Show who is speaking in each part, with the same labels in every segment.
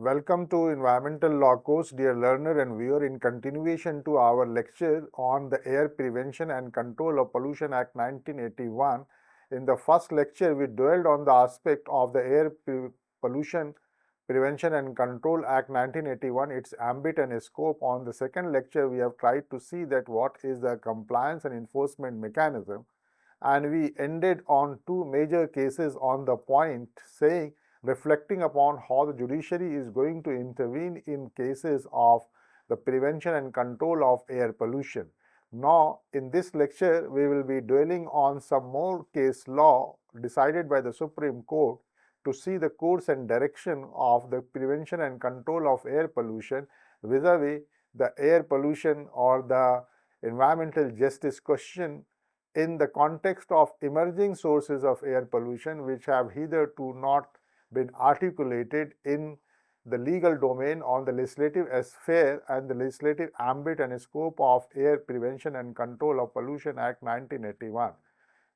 Speaker 1: Welcome to Environmental Law course, dear learner and viewer. In continuation to our lecture on the Air Prevention and Control of Pollution Act 1981, in the first lecture we dwelled on the aspect of the Air Pollution Prevention and Control Act 1981, its ambit and scope. On the second lecture, we have tried to see that what is the compliance and enforcement mechanism, and we ended on two major cases on the point, saying reflecting upon how the judiciary is going to intervene in cases of the prevention and control of air pollution. Now, in this lecture, we will be dwelling on some more case law decided by the Supreme Court to see the course and direction of the prevention and control of air pollution vis-a-vis the air pollution or the environmental justice question in the context of emerging sources of air pollution which have hitherto not been articulated in the legal domain on the legislative sphere and the legislative ambit and scope of Air Prevention and Control of Pollution Act 1981.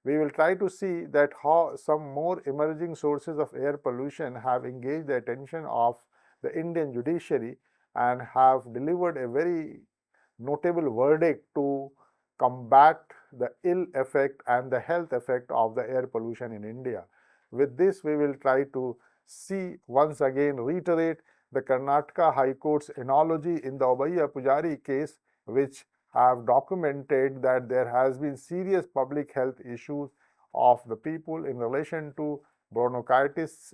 Speaker 1: We will try to see that how some more emerging sources of air pollution have engaged the attention of the Indian judiciary and have delivered a very notable verdict to combat the ill effect and the health effect of the air pollution in India. With this, we will try to see once again reiterate the Karnataka High Court's analogy in the Obaiya Pujari case, which have documented that there has been serious public health issues of the people in relation to bronchitis,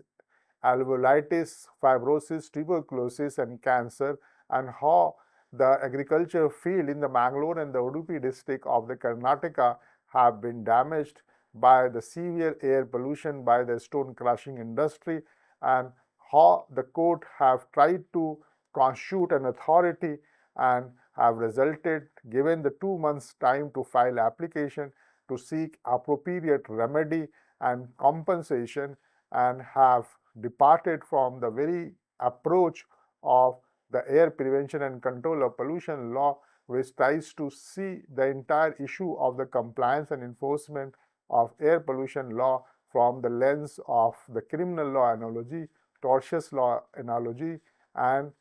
Speaker 1: alveolitis, fibrosis, tuberculosis, and cancer, and how the agriculture field in the Mangalore and the Udupi district of the Karnataka have been damaged by the severe air pollution by the stone crushing industry, and how the court have tried to constitute an authority and have resulted, given the 2 months time to file application to seek appropriate remedy and compensation, and have departed from the very approach of the air prevention and control of pollution law, which tries to see the entire issue of the compliance and enforcement of air pollution law from the lens of the criminal law analogy, tortious law analogy, and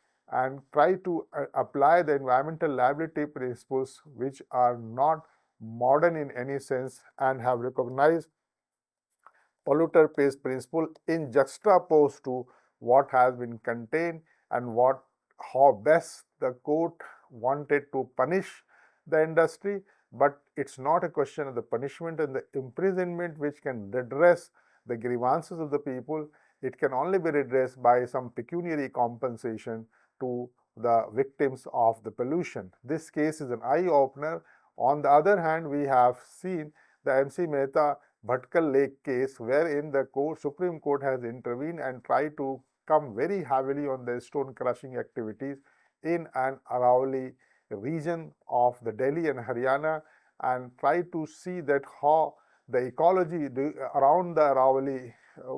Speaker 1: try to apply the environmental liability principles which are not modern in any sense and have recognized polluter pays principle in juxtaposed to what has been contained and how best the court wanted to punish the industry. But it's not a question of the punishment and the imprisonment which can redress the grievances of the people. It can only be redressed by some pecuniary compensation to the victims of the pollution. This case is an eye-opener. On the other hand, we have seen the MC Mehta Bhatkal Lake case, wherein the Supreme Court has intervened and tried to come very heavily on the stone crushing activities in an Aravalli region of the Delhi and Haryana, and try to see that how the ecology around the Aravalli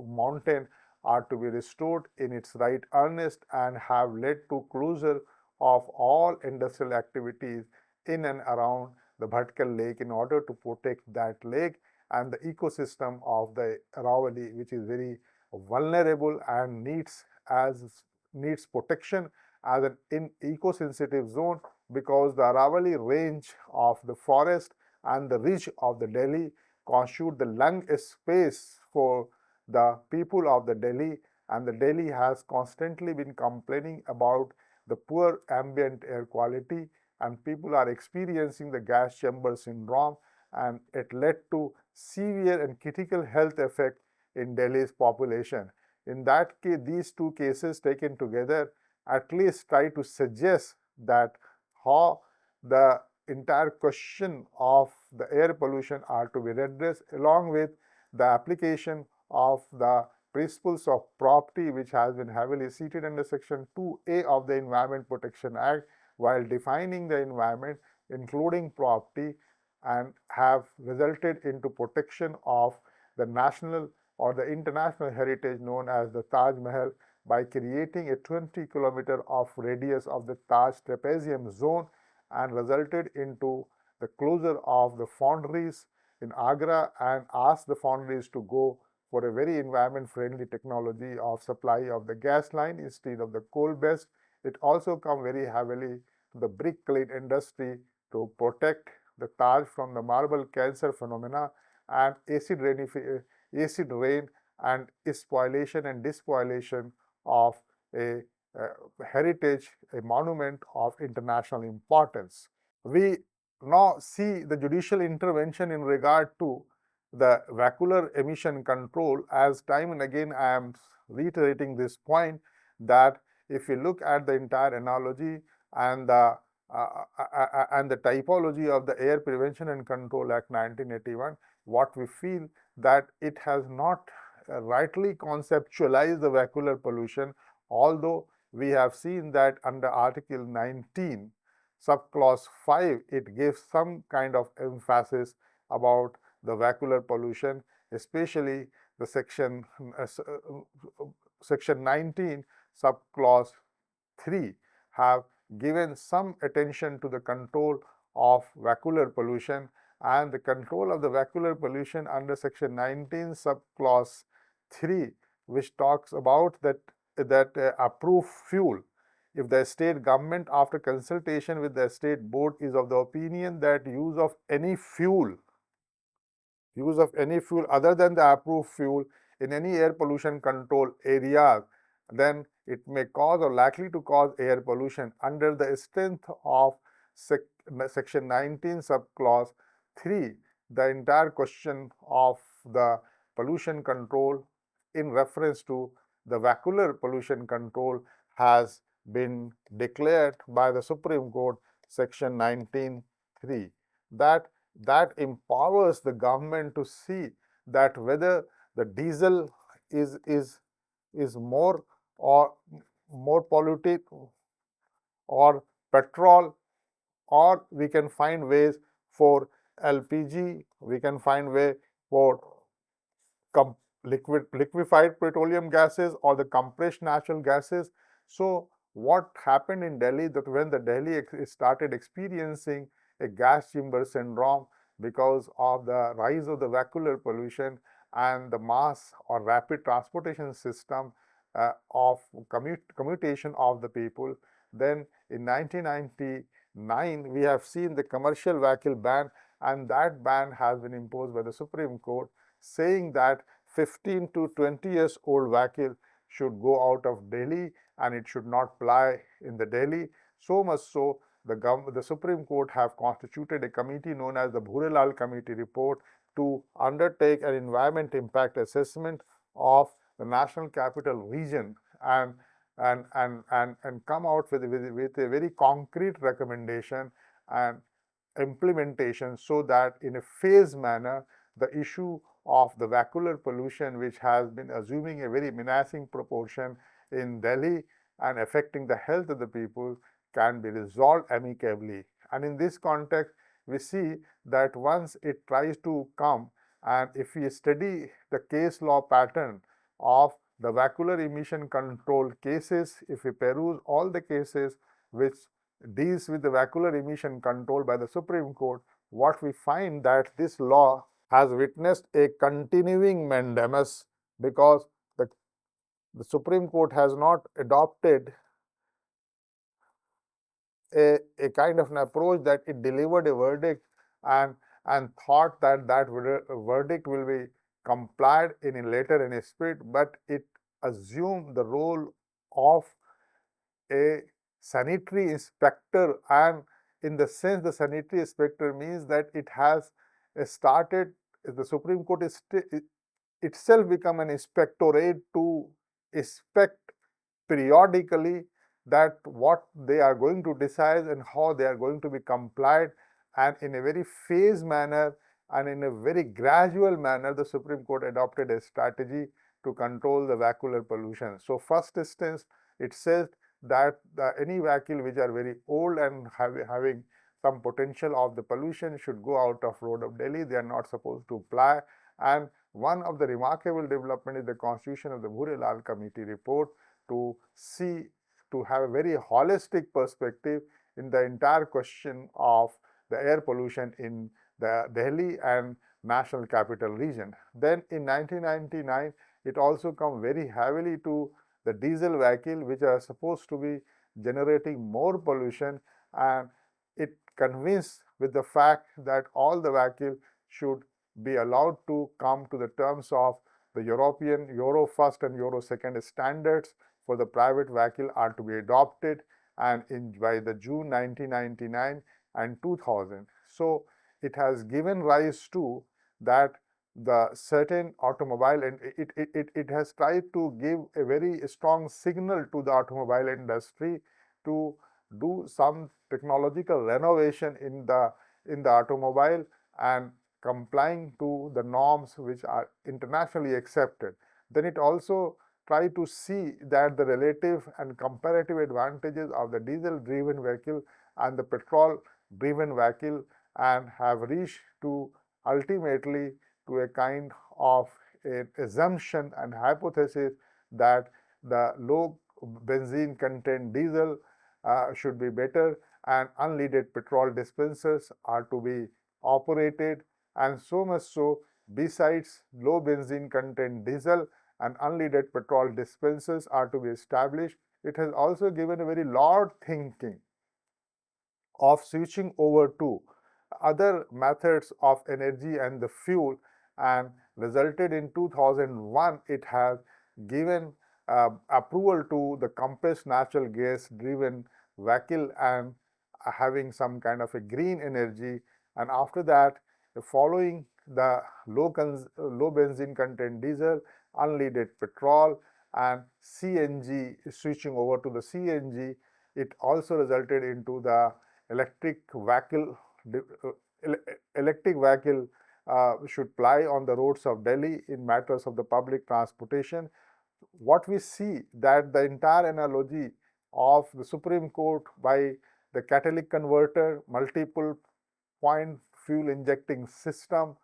Speaker 1: mountain are to be restored in its right earnest, and have led to closure of all industrial activities in and around the Bhatkal Lake in order to protect that lake and the ecosystem of the Aravalli, which is very vulnerable and needs protection as an eco-sensitive zone, because the Aravalli range of the forest and the ridge of the Delhi constitute the lung space for the people of the Delhi, and the Delhi has constantly been complaining about the poor ambient air quality, and people are experiencing the gas chamber syndrome, and it led to severe and critical health effect in Delhi's population. In that case, these two cases taken together at least try to suggest that how the entire question of the air pollution are to be redressed, along with the application of the principles of property, which has been heavily seated under Section 2A of the Environment Protection Act, while defining the environment, including property, and have resulted into protection of the national or the international heritage known as the Taj Mahal by creating a 20-kilometer of radius of the Taj trapezium zone, and resulted into the closure of the foundries in Agra, and asked the foundries to go for a very environment-friendly technology of supply of the gas line instead of the coal-based. It also come very heavily to the brick kiln industry to protect the Taj from the marble cancer phenomena and acid rain and spoliation and despoliation of a heritage, a monument of international importance. We now see the judicial intervention in regard to the vehicular emission control. As time and again I am reiterating this point, that if you look at the entire analogy and the typology of the Air Prevention and Control Act 1981, what we feel that it has not rightly conceptualized the vehicular pollution, although we have seen that under Article 19, subclause 5, it gives some kind of emphasis about the vehicular pollution, especially the section 19, subclause 3 have given some attention to the control of vehicular pollution, and the control of the vehicular pollution under section 19 subclause 3, which talks about that approved fuel, if the state government after consultation with the state board is of the opinion that use of any fuel other than the approved fuel in any air pollution control areas, then it may cause or likely to cause air pollution. Under the strength of section 19 subclause 3, the entire question of the pollution control in reference to the vehicular pollution control has been declared by the Supreme Court, section 19(3), that empowers the government to see that whether the diesel is more or more polluted, or petrol, or we can find ways for LPG, we can find way for liquefied petroleum gases or the compressed natural gases. So what happened in Delhi, that when the Delhi started experiencing a gas chamber syndrome because of the rise of the vehicular pollution and the mass or rapid transportation system of commutation of the people, then in 1999 we have seen the commercial vehicle ban, and that ban has been imposed by the Supreme Court, saying that 15 to 20 years old vehicle should go out of Delhi and it should not ply in the Delhi. So much so, the Supreme Court have constituted a committee known as the Bhurelal Committee report to undertake an environment impact assessment of the National Capital Region and come out with a very concrete recommendation and implementation, so that in a phased manner the issue of the vehicular pollution, which has been assuming a very menacing proportion in Delhi and affecting the health of the people, can be resolved amicably. And in this context, we see that once it tries to come, and if we study the case law pattern of the vehicular emission control cases, if we peruse all the cases which deals with the vehicular emission control by the Supreme Court, what we find that this law has witnessed a continuing mandamus, because the Supreme Court has not adopted a kind of an approach that it delivered a verdict and thought that verdict will be complied in a letter and a spirit, but it assumed the role of a sanitary inspector, and in the sense the sanitary inspector means that it has started, the Supreme Court is itself become an inspectorate to inspect periodically that what they are going to decide and how they are going to be complied, and in a very phased manner and in a very gradual manner the Supreme Court adopted a strategy to control the vehicular pollution. So first instance, it says that any vehicle which are very old and having some potential of the pollution should go out of road of Delhi. They are not supposed to ply. And one of the remarkable development is the constitution of the Bhurelal Committee report to have a very holistic perspective in the entire question of the air pollution in the Delhi, and national capital region. Then in 1999, it also come very heavily to the diesel vehicle, which are supposed to be generating more pollution, and it convinced with the fact that all the vehicle should be allowed to come to the terms of the European Euro 1st and Euro 2nd standards for the private vehicle are to be adopted, and by the June 1999 and 2000. So it has given rise to that the certain automobile, and it has tried to give a very strong signal to the automobile industry to do some technological renovation in the automobile and complying to the norms which are internationally accepted. Then it also try to see that the relative and comparative advantages of the diesel driven vehicle and the petrol driven vehicle, and have reached to ultimately to a kind of an assumption and hypothesis that the low benzene content diesel should be better, and unleaded petrol dispensers are to be operated, and so much so, besides low benzene content diesel and unleaded petrol dispensers are to be established. It has also given a very large thinking of switching over to other methods of energy and the fuel, and resulted in 2001 it has given approval to the compressed natural gas driven vehicle and having some kind of a green energy. And after that, following the low benzene content diesel, unleaded petrol, and CNG, switching over to the CNG, it also resulted into the electric vehicle. Electric vehicle should ply on the roads of Delhi in matters of the public transportation. What we see that the entire analogy of the Supreme Court by the catalytic converter, multiple point fuel injecting system,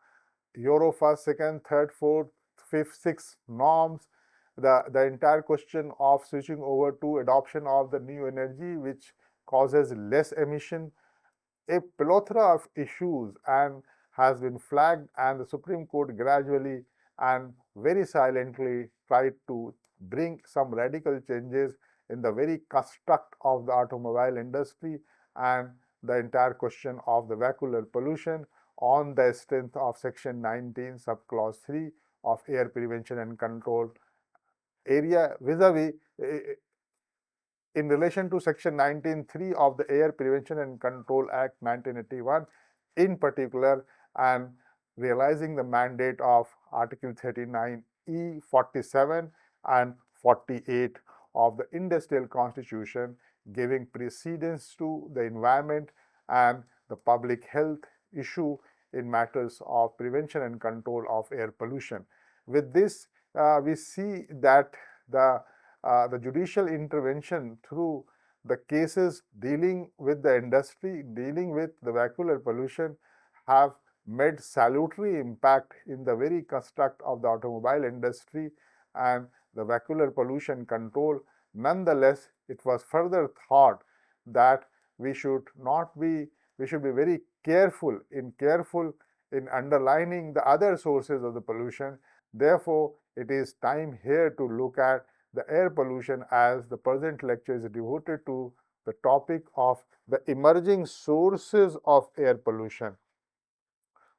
Speaker 1: Euro 1st, 2nd, 3rd, 4th, 5th, 6th norms, the entire question of switching over to adoption of the new energy which causes less emission, a plethora of issues and has been flagged, and the Supreme Court gradually and very silently tried to bring some radical changes in the very construct of the automobile industry and the entire question of the vehicular pollution on the strength of section 19 subclause 3 of air prevention and control area vis-a-vis in relation to section 19(3) of the Air Prevention and Control Act 1981 in particular, and realizing the mandate of Article 39E, 47 and 48 of the Industrial Constitution, giving precedence to the environment and the public health issue in matters of prevention and control of air pollution. With this, we see that the judicial intervention through the cases dealing with the industry, dealing with the vehicular pollution, have made salutary impact in the very construct of the automobile industry and the vehicular pollution control. Nonetheless, it was further thought that we should be very careful in underlining the other sources of the pollution. Therefore, it is time here to look at the air pollution, as the present lecture is devoted to the topic of the emerging sources of air pollution.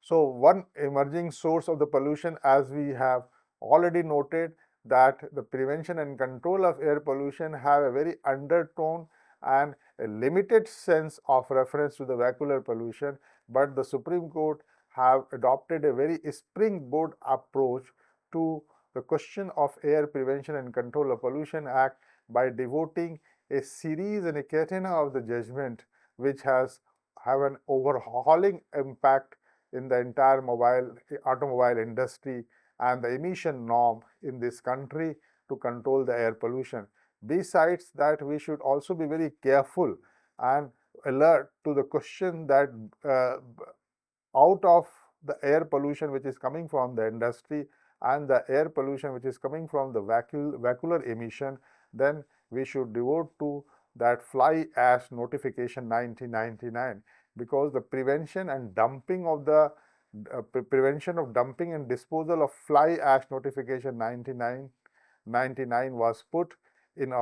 Speaker 1: So one emerging source of the pollution, as we have already noted, that the prevention and control of air pollution have a very undertone and a limited sense of reference to the vehicular pollution, but the Supreme Court have adopted a very springboard approach to the question of Air Prevention and Control of Pollution Act by devoting a series and a catena of the judgment which have an overhauling impact in the entire automobile industry and the emission norm in this country to control the air pollution. Besides that, we should also be very careful and alert to the question that out of the air pollution which is coming from the industry and the air pollution which is coming from the vehicular emission, then we should devote to that fly ash notification 1999, because the prevention and dumping of the prevention of dumping and disposal of fly ash notification 99 was put in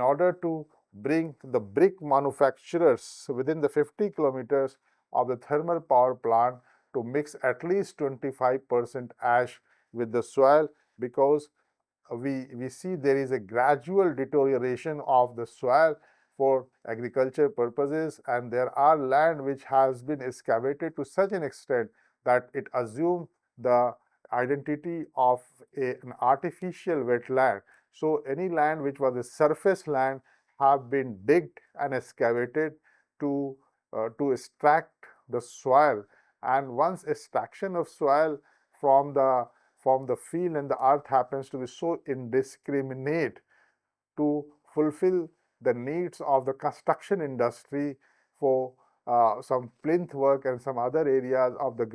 Speaker 1: order to bring the brick manufacturers within the 50 kilometers of the thermal power plant to mix at least 25% ash with the soil, because we see there is a gradual deterioration of the soil for agriculture purposes, and there are land which has been excavated to such an extent that it assumes the identity of an artificial wetland. So any land which was a surface land have been digged and excavated to extract the soil, and once extraction of soil from the field and the earth happens to be so indiscriminate to fulfill the needs of the construction industry for some plinth work and some other areas of the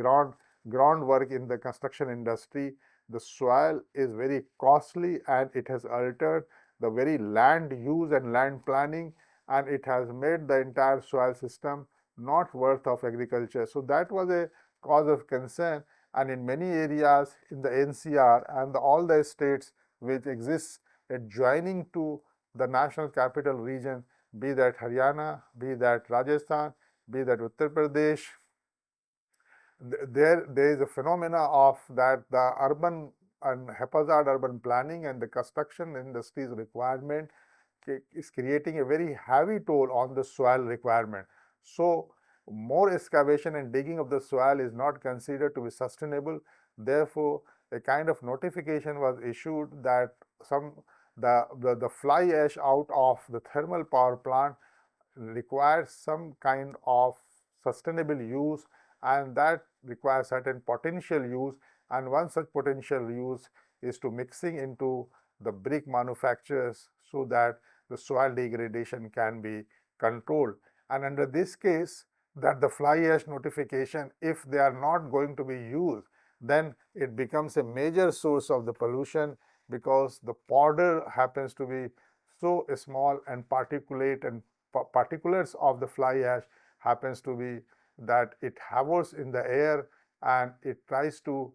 Speaker 1: groundwork in the construction industry. The soil is very costly and it has altered the very land use and land planning, and it has made the entire soil system not worth of agriculture. So that was a cause of concern, and in many areas in the NCR and all the states which exist adjoining to the national capital region, be that Haryana, be that Rajasthan, be that Uttar Pradesh, there is a phenomena of that the urban and haphazard urban planning and the construction industry's requirement is creating a very heavy toll on the soil requirement. So more excavation and digging of the soil is not considered to be sustainable. Therefore, a kind of notification was issued that some the fly ash out of the thermal power plant requires some kind of sustainable use, and that requires certain potential use, and one such potential use is to mixing into the brick manufacturers so that the soil degradation can be controlled. And under this case, that the fly ash notification, if they are not going to be used, then it becomes a major source of the pollution, because the powder happens to be so small and particulate, and particulars of the fly ash happens to be that it hovers in the air and it tries to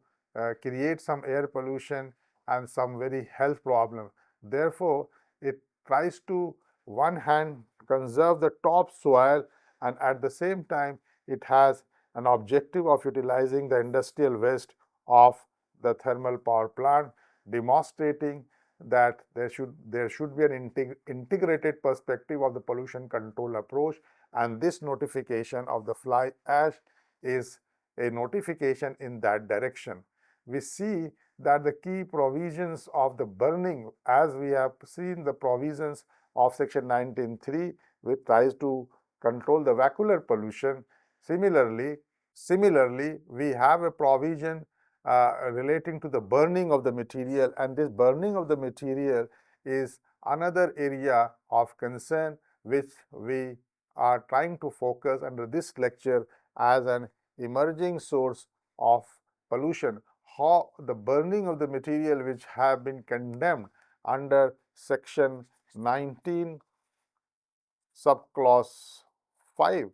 Speaker 1: create some air pollution and some very health problem. Therefore, it tries to one hand conserve the top soil, and at the same time it has an objective of utilizing the industrial waste of the thermal power plant, demonstrating that there should be an integrated perspective of the pollution control approach, and this notification of the fly ash is a notification in that direction. We see that the key provisions of the burning, as we have seen the provisions of section 19.3, which tries to control the vacuolar pollution. Similarly, we have a provision relating to the burning of the material, and this burning of the material is another area of concern which we are trying to focus under this lecture as an emerging source of pollution. How the burning of the material which have been condemned under section 19 subclause 5.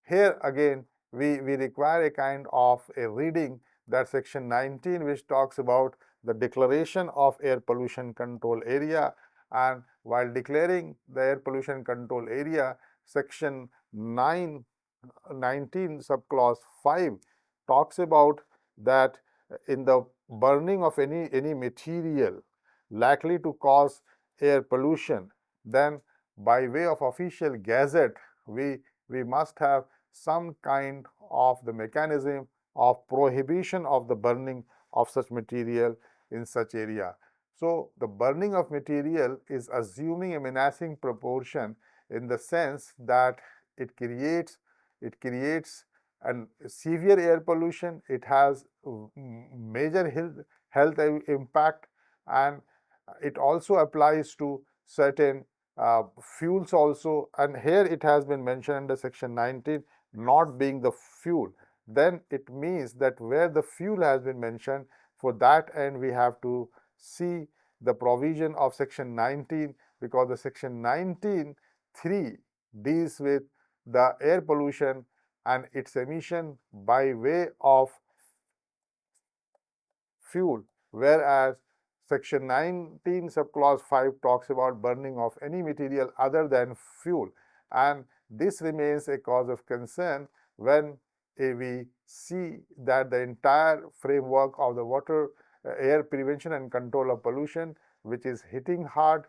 Speaker 1: Here again we require a kind of a reading, that section 19, which talks about the declaration of air pollution control area, and while declaring the air pollution control area, section 19 subclause 5 talks about that in the burning of any material likely to cause air pollution, then by way of official gazette we must have some kind of the mechanism of prohibition of the burning of such material in such area. So the burning of material is assuming a menacing proportion in the sense that it creates an severe air pollution, it has major health impact, and it also applies to certain fuels also, and here it has been mentioned under section 19 not being the fuel. Then it means that where the fuel has been mentioned, for that end we have to see the provision of section 19, because the section 19.3 deals with the air pollution and its emission by way of fuel, whereas Section 19 subclause 5 talks about burning of any material other than fuel, and this remains a cause of concern when we see that the entire framework of the water air prevention and control of pollution, which is hitting hard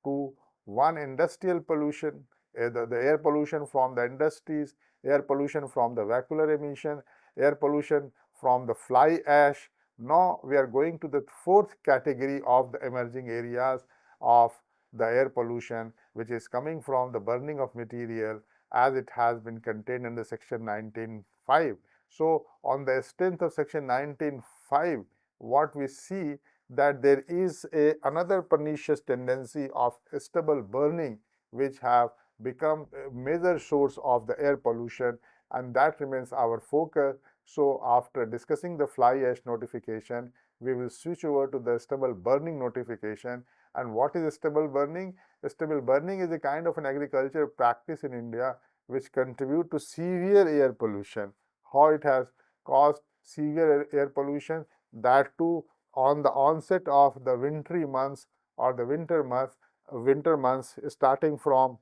Speaker 1: to one, industrial pollution, the air pollution from the industries, air pollution from the vehicular emission, air pollution from the fly ash. Now we are going to the fourth category of the emerging areas of the air pollution, which is coming from the burning of material as it has been contained in the section 19.5. So on the strength of section 19.5, what we see that there is another pernicious tendency of stubble burning, which have become a major source of the air pollution, and that remains our focus. So after discussing the fly ash notification, we will switch over to the stubble burning notification. And what is stubble burning? Stubble burning is a kind of an agriculture practice in India which contribute to severe air pollution. How it has caused severe air pollution, that too on the onset of the wintry months or the winter months starting from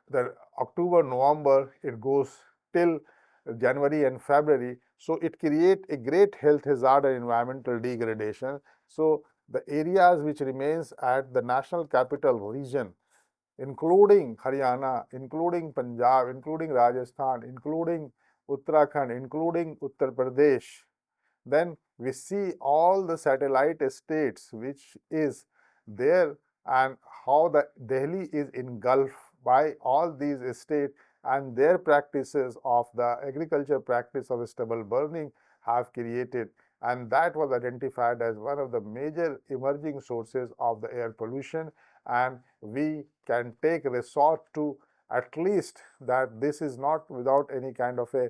Speaker 1: the October, November, it goes till January and February. So it creates a great health hazard and environmental degradation. So the areas which remains at the national capital region, including Haryana, including Punjab, including Rajasthan, including Uttarakhand, including Uttar Pradesh, then we see all the satellite states which is there, and how the Delhi is engulfed by all these states, and their practices of the agriculture practice of stubble burning have created, and that was identified as one of the major emerging sources of the air pollution. And we can take resort to at least that this is not without any kind of a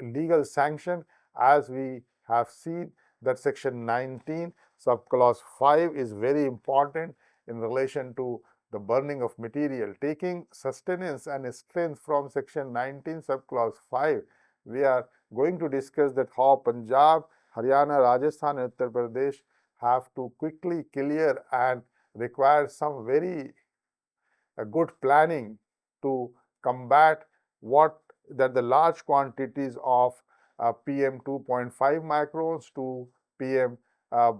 Speaker 1: legal sanction, as we have seen that section 19 subclause 5 is very important in relation to the burning of material. Taking sustenance and strength from section 19 subclause 5, we are going to discuss that how Punjab, Haryana, Rajasthan and Uttar Pradesh have to quickly clear and require some very good planning to combat what that the large quantities of PM 2.5 microns to PM uh,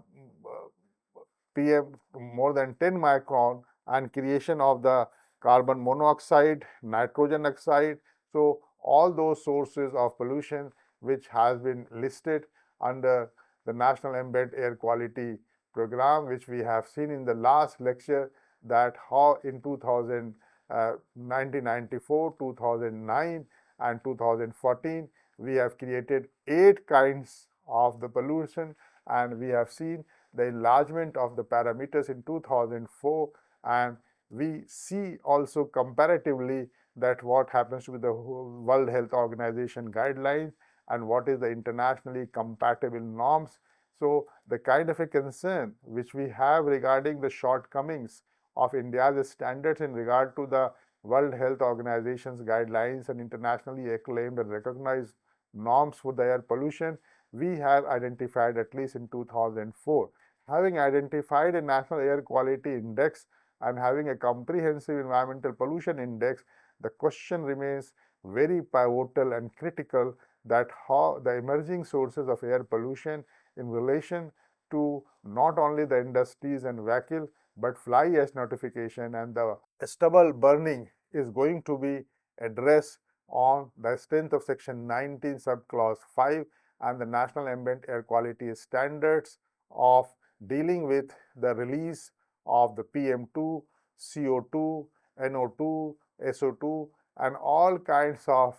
Speaker 1: PM more than 10 micron, and creation of the carbon monoxide, nitrogen oxide. So all those sources of pollution which has been listed under the National Ambient Air Quality Program, which we have seen in the last lecture, that how in 1994, 2009 and 2014 we have created 8 kinds of the pollution, and we have seen the enlargement of the parameters in 2004, and we see also comparatively that what happens with the World Health Organization guidelines and what is the internationally compatible norms. So the kind of a concern which we have regarding the shortcomings of India's standards in regard to the World Health Organization's guidelines and internationally acclaimed and recognized norms for the air pollution, we have identified at least in 2004. Having identified a national air quality index and having a comprehensive environmental pollution index, the question remains very pivotal and critical, that how the emerging sources of air pollution in relation to not only the industries and vehicle but fly ash notification and the stubble burning is going to be addressed on the strength of section 19 subclause 5 and the National Ambient Air Quality Standards of dealing with the release of the PM2, CO2, NO2, SO2 and all kinds of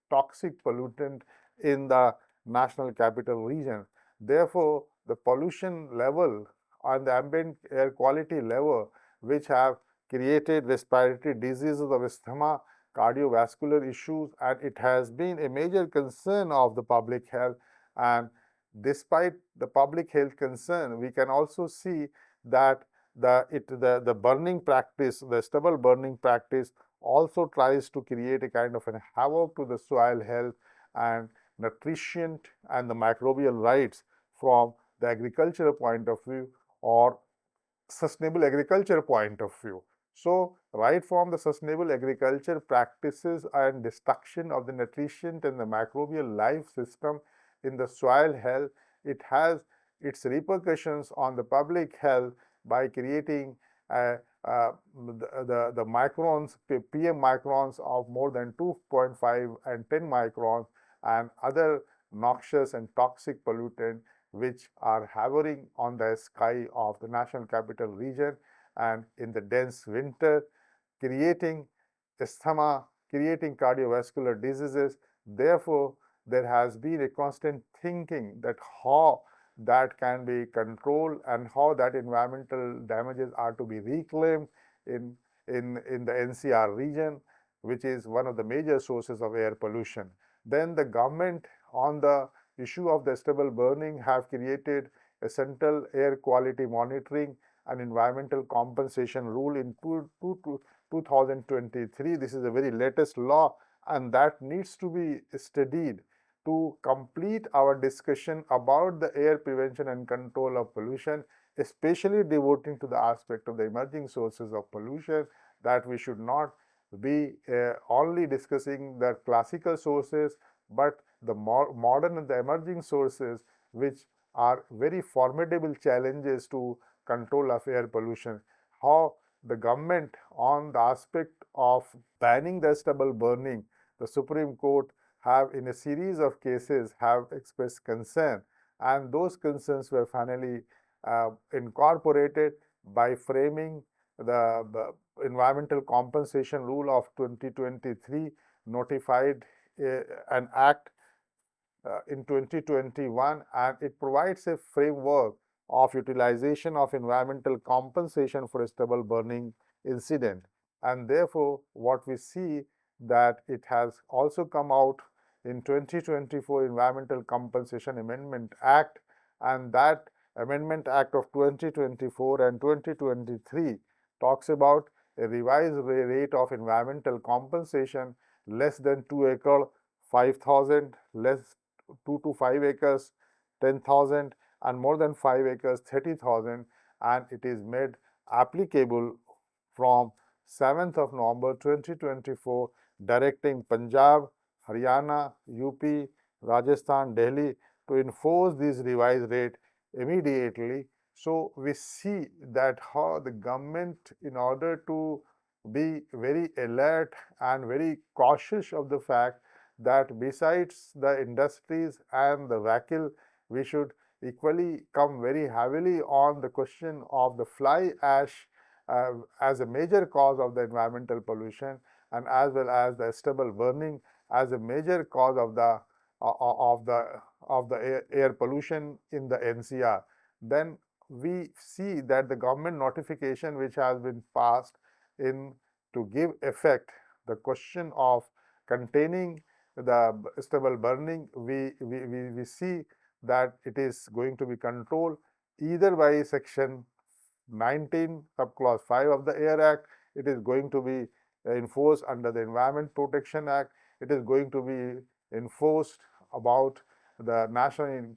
Speaker 1: toxic pollutant in the national capital region. Therefore, the pollution level and the ambient air quality level, which have created respiratory diseases of asthma, cardiovascular issues, and it has been a major concern of the public health. And despite the public health concern, we can also see that the burning practice, the stubble burning practice, also tries to create a kind of an havoc to the soil health and nutrition and the microbial rights from the agricultural point of view or sustainable agriculture point of view. So, right from the sustainable agriculture practices and destruction of the nutrient and the microbial life system in the soil health, it has its repercussions on the public health by creating the microns, PM microns of more than 2.5 and 10 microns and other noxious and toxic pollutant which are hovering on the sky of the national capital region and in the dense winter, creating asthma, creating cardiovascular diseases. Therefore, there has been a constant thinking that how that can be controlled and how that environmental damages are to be reclaimed in, in the NCR region, which is one of the major sources of air pollution. Then the government on the issue of the stubble burning have created a central air quality monitoring and environmental compensation rule in 2023. This is a very latest law and that needs to be studied to complete our discussion about the air prevention and control of pollution, especially devoting to the aspect of the emerging sources of pollution, that we should not be only discussing the classical sources, but the modern and the emerging sources which are very formidable challenges to control of air pollution. How the government on the aspect of banning the stubble burning, the Supreme Court have in a series of cases have expressed concern and those concerns were finally incorporated by framing the environmental compensation rule of 2023 notified an act in 2021 and it provides a framework of utilization of environmental compensation for a stubble burning incident. And therefore, what we see that it has also come out in 2024 Environmental Compensation Amendment Act, and that Amendment Act of 2024 and 2023 talks about a revised rate of environmental compensation less than 2 acre 5,000, less 2 to 5 acres 10,000 and more than 5 acres 30,000 and it is made applicable from 7th of November 2024 directing Punjab, Haryana, UP, Rajasthan, Delhi to enforce this revised rate immediately. So we see that how the government in order to be very alert and very cautious of the fact that besides the industries and the vehicle, we should equally come very heavily on the question of the fly ash as a major cause of the environmental pollution and as well as the stubble burning as a major cause of the air pollution in the NCR. Then we see that the government notification which has been passed in to give effect the question of containing the stubble burning, we see that it is going to be controlled either by section 19 subclause 5 of the Air Act, it is going to be enforced under the Environment Protection Act, it is going to be enforced about the National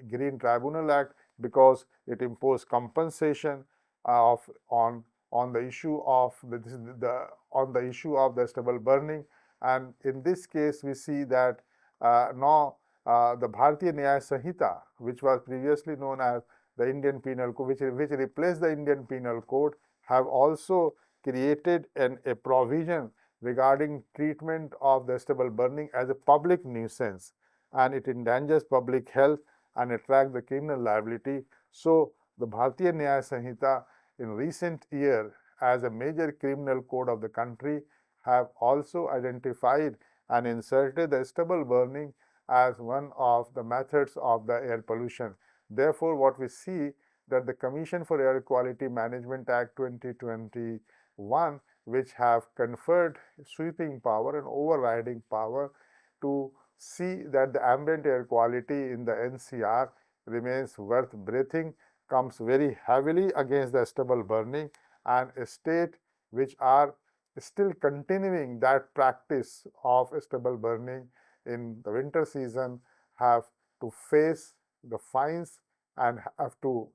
Speaker 1: Green Tribunal Act because it imposed compensation of on the issue of on the issue of the stubble burning. And in this case, we see that now the Bharatiya Nyaya Sanhita, which was previously known as the Indian Penal Code, which replaced the Indian Penal Code, have also created a provision regarding treatment of the stubble burning as a public nuisance, and it endangers public health and attracts the criminal liability. So, the Bharatiya Nyaya Sanhita in recent year as a major criminal code of the country have also identified and inserted the stubble burning as one of the methods of the air pollution. Therefore, what we see that the Commission for Air Quality Management Act 2021, which have conferred sweeping power and overriding power to see that the ambient air quality in the NCR remains worth breathing, comes very heavily against the stubble burning, and a state which are still continuing that practice of stubble burning in the winter season have to face the fines and have to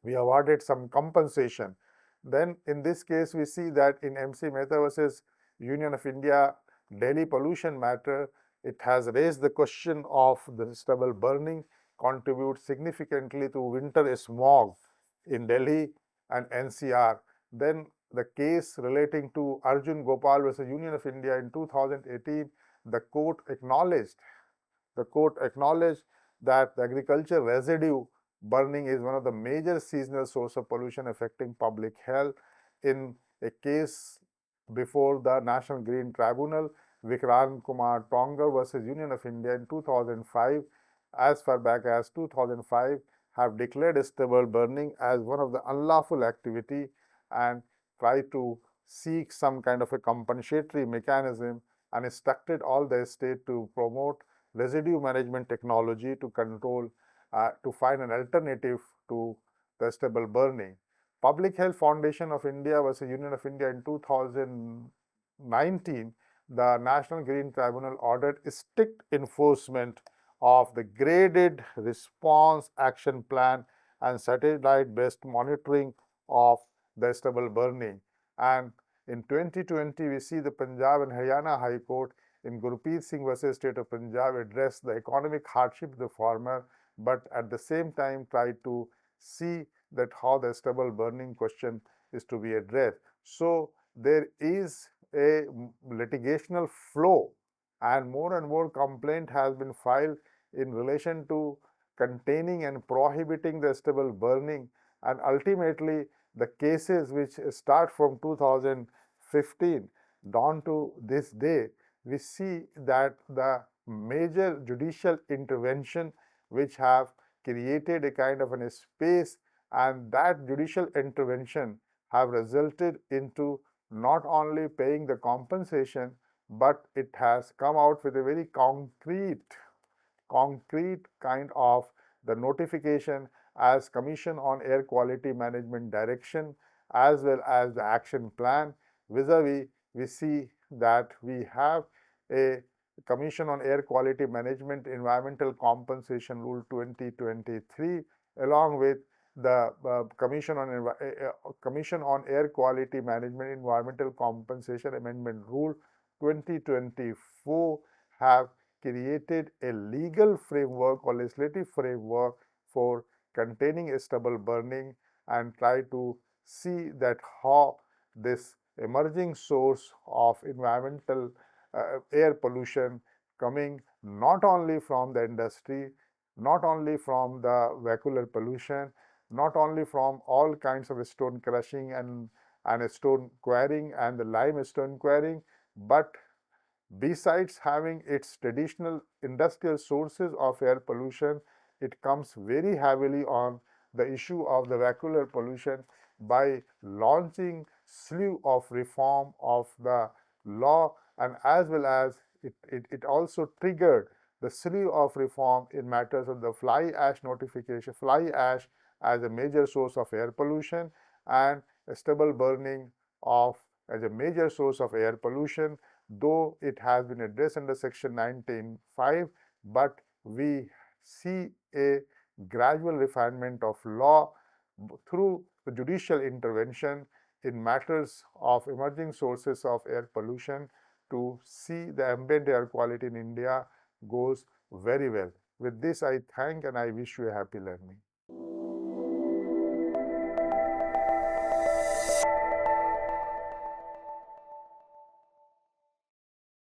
Speaker 1: be awarded some compensation. Then in this case, we see that in MC Mehta versus Union of India Delhi pollution matter, it has raised the question of the stubble burning contributes significantly to winter smog in Delhi and NCR. Then the case relating to Arjun Gopal versus Union of India in 2018, the court acknowledged that the agriculture residue burning is one of the major seasonal source of pollution affecting public health. In a case before the National Green Tribunal, Vikrant Kumar Tongar versus Union of India in 2005, as far back as 2005, have declared stubble burning as one of the unlawful activity and try to seek some kind of a compensatory mechanism and instructed all the state to promote residue management technology to control, to find an alternative to the stubble burning. Public Health Foundation of India versus Union of India in 2019, the National Green Tribunal ordered strict enforcement of the graded response action plan and satellite-based monitoring of the stubble burning. And in 2020, we see the Punjab and Haryana High Court in Gurpreet Singh versus State of Punjab addressed the economic hardship of the farmer, but at the same time tried to see that how the stubble burning question is to be addressed. So there is a litigational flow and more complaint has been filed in relation to containing and prohibiting the stubble burning, and ultimately the cases which start from 2015 down to this day, we see that the major judicial intervention which have created a kind of a space, and that judicial intervention have resulted into not only paying the compensation, but it has come out with a very concrete kind of the notification as Commission on Air Quality Management Direction as well as the action plan. Vis-a-vis, we see that we have a Commission on Air Quality Management Environmental Compensation Rule 2023 along with the Commission on Air Quality Management Environmental Compensation Amendment Rule 2024 have created a legal framework or legislative framework for containing stubble burning and try to see that how this emerging source of environmental air pollution coming not only from the industry, not only from the vehicular pollution, not only from all kinds of stone crushing and stone quarrying and the limestone quarrying, but besides having its traditional industrial sources of air pollution, it comes very heavily on the issue of the vehicular pollution by launching slew of reform of the law, and as well as it also triggered the slew of reform in matters of the fly ash notification, fly ash as a major source of air pollution and stubble burning of as a major source of air pollution, though it has been addressed under section 19(5), but we see a gradual refinement of law through the judicial intervention in matters of emerging sources of air pollution to see the ambient air quality in India goes very well. With this, I thank and I wish you a happy learning.